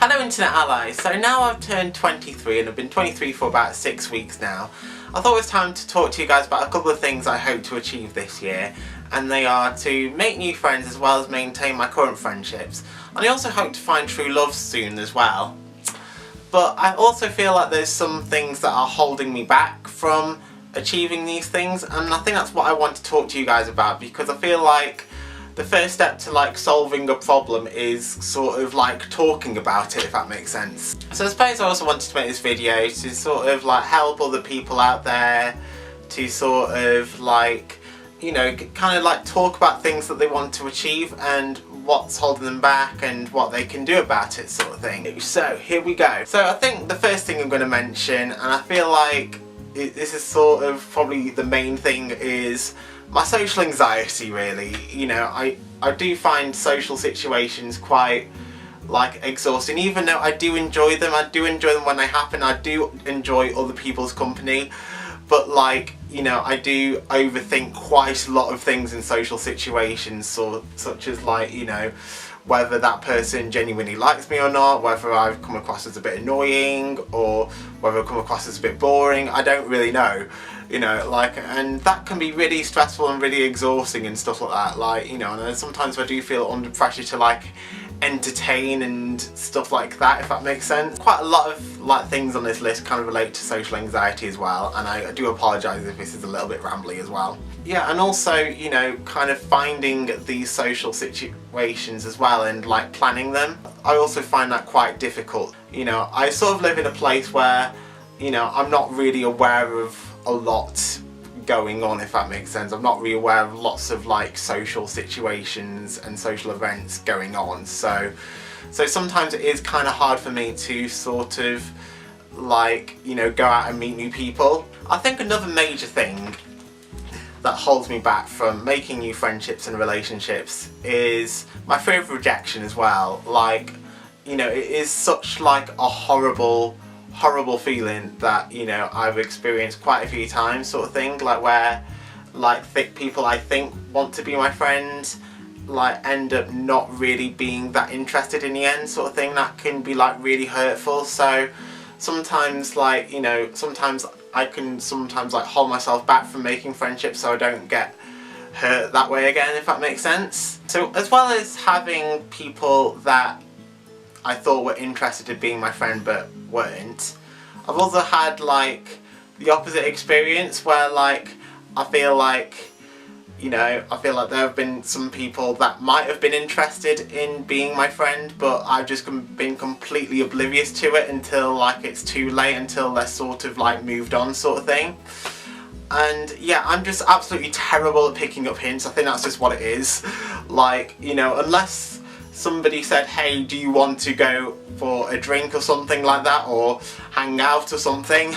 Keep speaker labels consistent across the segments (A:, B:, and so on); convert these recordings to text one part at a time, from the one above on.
A: Hello Internet Allies, so now I've turned 23 and I've been 23 for about 6 weeks now. I thought it was time to talk to you guys about a couple of things I hope to achieve this year, and they are to make new friends as well as maintain my current friendships, and I also hope to find true love soon as well. But I also feel like there's some things that are holding me back from achieving these things, and I think that's what I want to talk to you guys about, because I feel like the first step to solving a problem is sort of talking about it, if that makes sense. So I suppose I also wanted to make this video to sort of help other people out there to sort of talk about things that they want to achieve and what's holding them back and what they can do about it, sort of thing. So here we go. So I think the first thing I'm going to mention, and I feel like this is sort of probably the main thing, is my social anxiety, really. You know, I do find social situations quite exhausting, even though I do enjoy them. I do enjoy them when they happen. I do enjoy other people's company, but you know, I do overthink quite a lot of things in social situations, such as you know, whether that person genuinely likes me or not, whether I've come across as a bit annoying, or whether I've come across as a bit boring. I don't really know, you know, and that can be really stressful and really exhausting and stuff like that. You know, and sometimes I do feel under pressure to entertain and stuff like that, if that makes sense. Quite a lot of things on this list kind of relate to social anxiety as well, and I do apologise if this is a little bit rambly as well. Yeah, and also, you know, kind of finding these social situations as well and planning them. I also find that quite difficult. You know, I sort of live in a place where, you know, I'm not really aware of a lot going on, if that makes sense. I'm not really aware of lots of social situations and social events going on, so sometimes it is kind of hard for me to sort of you know, go out and meet new people. I think another major thing that holds me back from making new friendships and relationships is my fear of rejection as well. You know, it is such a horrible feeling that, you know, I've experienced quite a few times, sort of thing, where people I think want to be my friends end up not really being that interested in the end, sort of thing. That can be really hurtful. So sometimes you know, sometimes I can hold myself back from making friendships so I don't get hurt that way again, if that makes sense. So as well as having people that I thought were interested in being my friend but weren't, I've also had the opposite experience where I feel you know, I feel like there have been some people that might have been interested in being my friend, but I've just been completely oblivious to it until it's too late, until they're sort of moved on, sort of thing. And yeah, I'm just absolutely terrible at picking up hints. I think that's just what it is. You know, unless somebody said, hey, do you want to go for a drink or something like that, or hang out or something,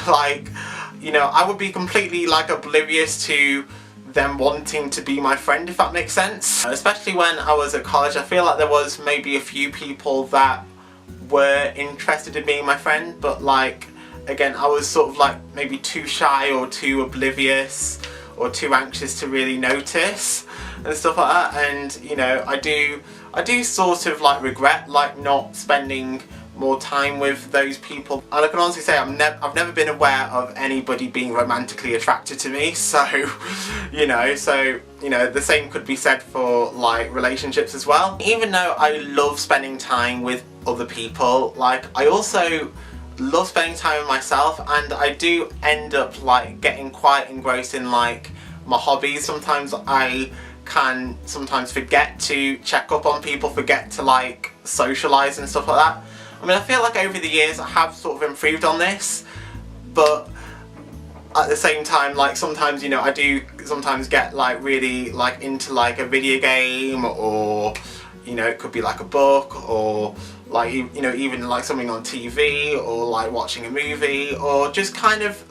A: you know, I would be completely oblivious to them wanting to be my friend, if that makes sense. Especially when I was at college, I feel like there was maybe a few people that were interested in being my friend, but again, I was sort of maybe too shy or too oblivious or too anxious to really notice and stuff like that. And you know, I do sort of regret not spending more time with those people. And I can honestly say I've never been aware of anybody being romantically attracted to me, so you know, the same could be said for relationships as well. Even though I love spending time with other people, I also love spending time with myself, and I do end up getting quite engrossed in my hobbies. Sometimes I can forget to check up on people, forget to socialise and stuff like that. I mean, I feel over the years I have sort of improved on this, but at the same time, sometimes, you know, I do sometimes get really into a video game, or you know, it could be a book, or you know, even something on TV, or watching a movie, or just kind of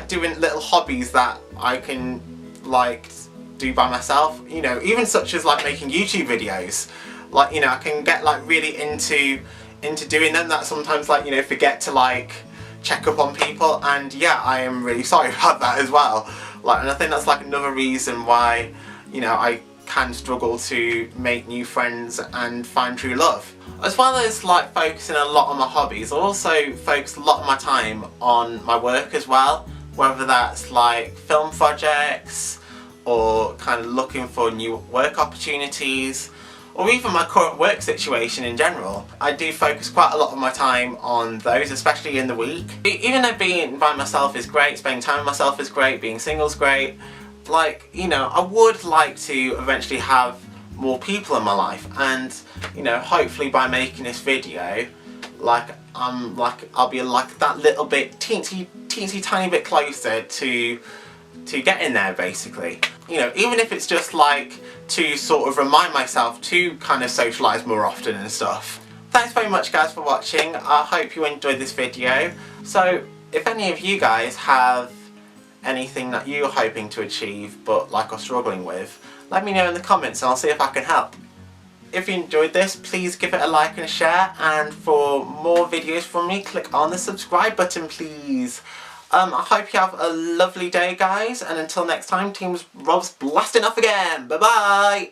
A: doing little hobbies that I can do by myself, you know, even such as making YouTube videos. You know, I can get really into doing them, that sometimes you know, forget to check up on people, and yeah, I am really sorry about that as well. And I think that's another reason why, you know, I can struggle to make new friends and find true love. As well as like focusing a lot on my hobbies, I also focus a lot of my time on my work as well, whether that's like film projects or kind of looking for new work opportunities, or even my current work situation in general. I do focus quite a lot of my time on those, especially in the week. Even though being by myself is great, spending time with myself is great, being single is great, like, you know, I would like to eventually have more people in my life, and, you know, hopefully by making this video, I'll be like that little bit, teensy tiny bit closer to getting there, basically. You know, even if it's just like to sort of remind myself to kind of socialise more often and stuff. Thanks very much guys for watching. I hope you enjoyed this video. So if any of you guys have anything that you're hoping to achieve but like are struggling with, let me know in the comments and I'll see if I can help. If you enjoyed this, please give it a like and a share, and for more videos from me, click on the subscribe button please. I hope you have a lovely day guys, and until next time, Team Rob's blasting off again. Bye bye!